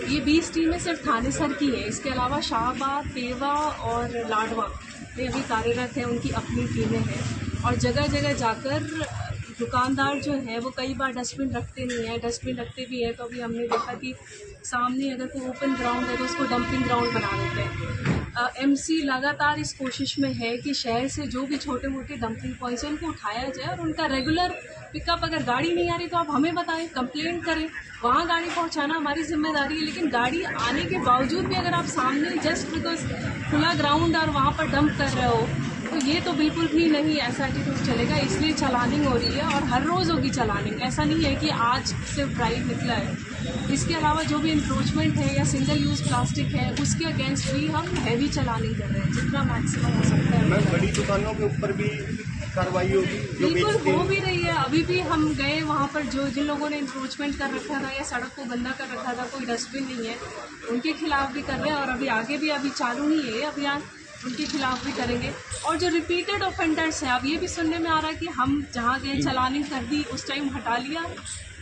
ये 20 टीमें सिर्फ थानेसर की है। इसके अलावा शाहबाद, पेवा और लाडवा में अभी कार्यरत है, उनकी अपनी टीमें हैं। और जगह जगह जाकर दुकानदार जो है वो कई बार डस्टबिन रखते नहीं है, डस्टबिन रखते भी है तो अभी हमने देखा कि सामने अगर कोई ओपन ग्राउंड है तो उसको डंपिंग ग्राउंड बना देते हैं। एमसी लगातार इस कोशिश में है कि शहर से जो भी छोटे मोटे डंपिंग पॉइंट्स हैं उनको उठाया जाए और उनका रेगुलर पिकअप। अगर गाड़ी नहीं आ रही तो आप हमें बताएं, कंप्लेंट करें, वहाँ गाड़ी पहुँचाना हमारी जिम्मेदारी है। लेकिन गाड़ी आने के बावजूद भी अगर आप सामने जस्ट बिकॉज खुला ग्राउंड और वहाँ पर डंप कर रहे हो तो ये तो बिल्कुल भी नहीं ऐसा एटीट्यूड चलेगा। इसलिए चलानिंग हो रही है और हर रोज़ होगी चलानिंग। ऐसा नहीं है कि आज सिर्फ ड्राइव निकला है। इसके अलावा जो भी इंक्रोचमेंट है या सिंगल यूज़ प्लास्टिक है उसके अगेंस्ट भी हम हैवी चलानिंग कर रहे हैं जितना मैक्सिमम हो सकता है। मैम, बड़ी दुकानों के ऊपर भी कार्रवाई होगी? बिल्कुल हो भी रही है। अभी भी हम गए वहाँ पर जिन लोगों ने इंक्रोचमेंट कर रखा था या सड़क को गंदा कर रखा था, कोई डस्टबिन नहीं है, उनके खिलाफ भी कर रहे हैं और अभी आगे भी अभी चालू ही है अभियान, उनके खिलाफ भी करेंगे। और जो रिपीटेड ऑफेंडर्स हैं, अब ये भी सुनने में आ रहा है कि हम जहाँ गए चलानिंग कर दी, उस टाइम हटा लिया,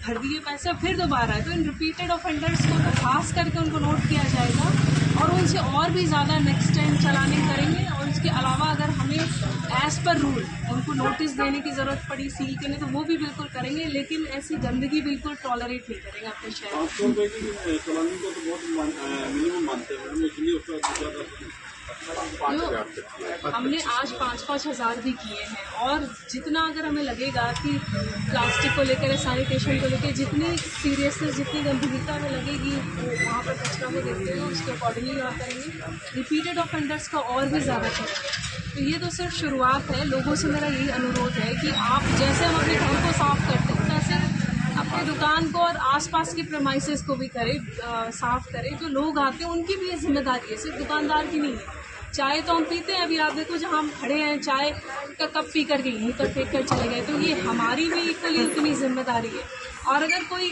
भर दिए पैसे, फिर दोबारा है। तो इन रिपीटेड ऑफेंडर्स को तो खास करके उनको नोट किया जाएगा और उनसे और भी ज़्यादा नेक्स्ट टाइम चलानिंग करेंगे। और इसके अलावा अगर हमें एज़ पर रूल उनको नोटिस देने की ज़रूरत पड़ी सील के लिए तो वो भी बिल्कुल करेंगे, लेकिन ऐसी गंदगी बिल्कुल टॉलरेट नहीं करेंगे अपने शहर में। हमने आज 5-5 हज़ार भी किए हैं और जितना अगर हमें लगेगा कि प्लास्टिक को लेकर सैनिटेशन को लेकर जितनी सीरियसनेस जितनी गंभीरता हमें लगेगी वहाँ पर कचरा को देखते हुए उसके अकॉर्डिंगली हम करेंगे। रिपीटेड ऑफेंडर्स का और भी ज़्यादा करेंगे। तो ये तो सिर्फ शुरुआत है। लोगों से मेरा यही अनुरोध है कि आप जैसे हम अपने घर को साफ़ करते हैं वैसे अपनी दुकान को और आसपास के प्रेमाइसेस को भी करें, साफ़ करें। जो लोग आते हैं उनकी भी ये जिम्मेदारी है, सिर्फ दुकानदार की नहीं है। चाय तो हम पीते हैं, अभी आप देखो जहाँ हम खड़े हैं चाय का कप पी करके यहीं पर फेंक कर चले गए, तो ये हमारी भी इक्वली उतनी जिम्मेदारी है। और अगर कोई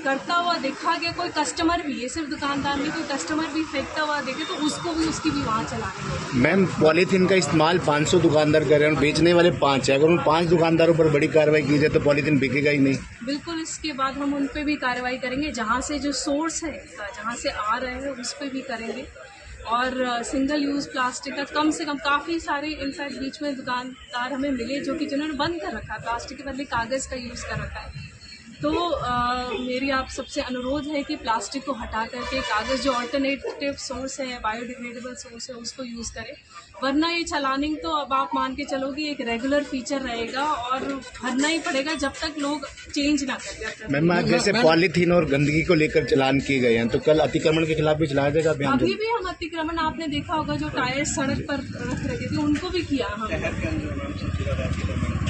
करता हुआ देखा गया, कोई कस्टमर भी, ये सिर्फ दुकानदार नहीं, कोई कस्टमर भी फेंकता हुआ देखे तो उसको भी उसकी भी वहाँ चलाएंगे। मैम, पॉलीथीन का इस्तेमाल 500 दुकानदार कर रहे हैं, बेचने वाले 5 है। अगर उन 5 दुकानदारों पर बड़ी कार्रवाई की जाए तो पॉलीथीन बिकेगा ही नहीं। बिल्कुल, इसके बाद हम उन पर भी कार्रवाई करेंगे, जहाँ से जो सोर्स है जहाँ से आ रहे हैं उस पर भी करेंगे। और सिंगल यूज़ प्लास्टिक का कम से कम काफ़ी सारे इनफैक्ट बीच में दुकानदार हमें मिले जो कि जिन्होंने बंद कर रखा है, प्लास्टिक के बदले कागज़ का यूज़ कर रखा है। तो मेरी आप सबसे अनुरोध है कि प्लास्टिक को हटा करके कागज़ जो अल्टरनेटिव सोर्स है, बायोडिग्रेडेबल सोर्स है, उसको यूज़ करें। वरना ये चलानिंग तो अब आप मान के चलो कि एक रेगुलर फीचर रहेगा और भरना ही पड़ेगा जब तक लोग चेंज ना करें। मैम, जैसे पॉलीथीन और गंदगी को लेकर चलान किए गए हैं तो कल अतिक्रमण के खिलाफ भी चलाया जाएगा अभियान? अभी भी हम अतिक्रमण, आपने देखा होगा जो टायर सड़क पर रख रखे थे उनको भी किया हम।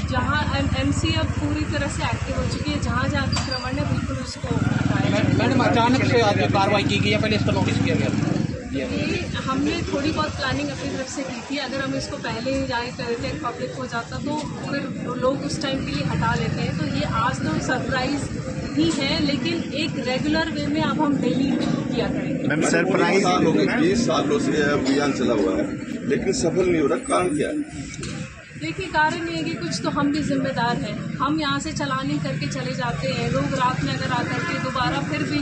जहाँ एमसी अब पूरी तरह से एक्टिव हो चुकी है, जहाँ जहाँ अतिक्रमण है बिल्कुल उसको हटाया। मैडम, अचानक से आज कार्रवाई की गई है, पहले इसका नोटिस किया गया? ये हमने थोड़ी बहुत प्लानिंग अपनी तरफ से की थी। अगर हम इसको पहले ही जाए करते पब्लिक हो जाता तो फिर लोग उस टाइम के लिए हटा लेते हैं। तो ये आज तो सरप्राइज ही है, लेकिन एक रेगुलर वे में अब हम डेली किया करेंगे। मैम, सरप्राइज 20 सालों से अभियान चला हुआ है लेकिन सफल नहीं हो रहा, कारण क्या है? देखिए, कारण ये है कि कुछ तो हम भी जिम्मेदार हैं। हम यहाँ से चलानी करके चले जाते हैं, लोग रात में अगर आकर के दोबारा फिर भी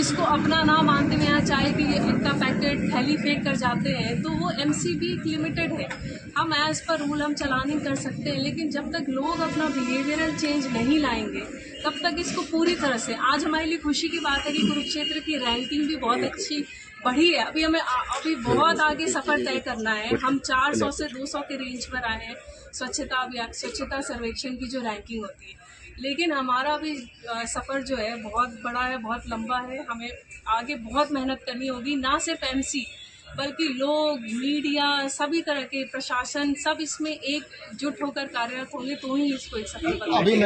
इसको अपना ना मानते हुए यहाँ चाय की इतना पैकेट थैली फेंक कर जाते हैं तो वो एमसीबी लिमिटेड है। हम एज़ पर रूल हम चलानिंग कर सकते हैं, लेकिन जब तक लोग अपना बिहेवियरल चेंज नहीं लाएंगे तब तक इसको पूरी तरह से। आज हमारे लिए खुशी की बात है कि कुरुक्षेत्र की रैंकिंग भी बहुत अच्छी बढ़ी है। अभी बहुत आगे सफ़र तय करना है। हम 400 से 200 के रेंज पर आए हैं स्वच्छता अभियान, स्वच्छता सर्वेक्षण की जो रैंकिंग होती है। लेकिन हमारा भी सफ़र जो है बहुत बड़ा है, बहुत लंबा है। हमें आगे बहुत मेहनत करनी होगी, ना सिर्फ एमसी बल्कि लोग, मीडिया, सभी तरह के प्रशासन, सब इसमें एकजुट होकर कार्यरत होंगे तो ही इसको एक सफल बनाएंगे।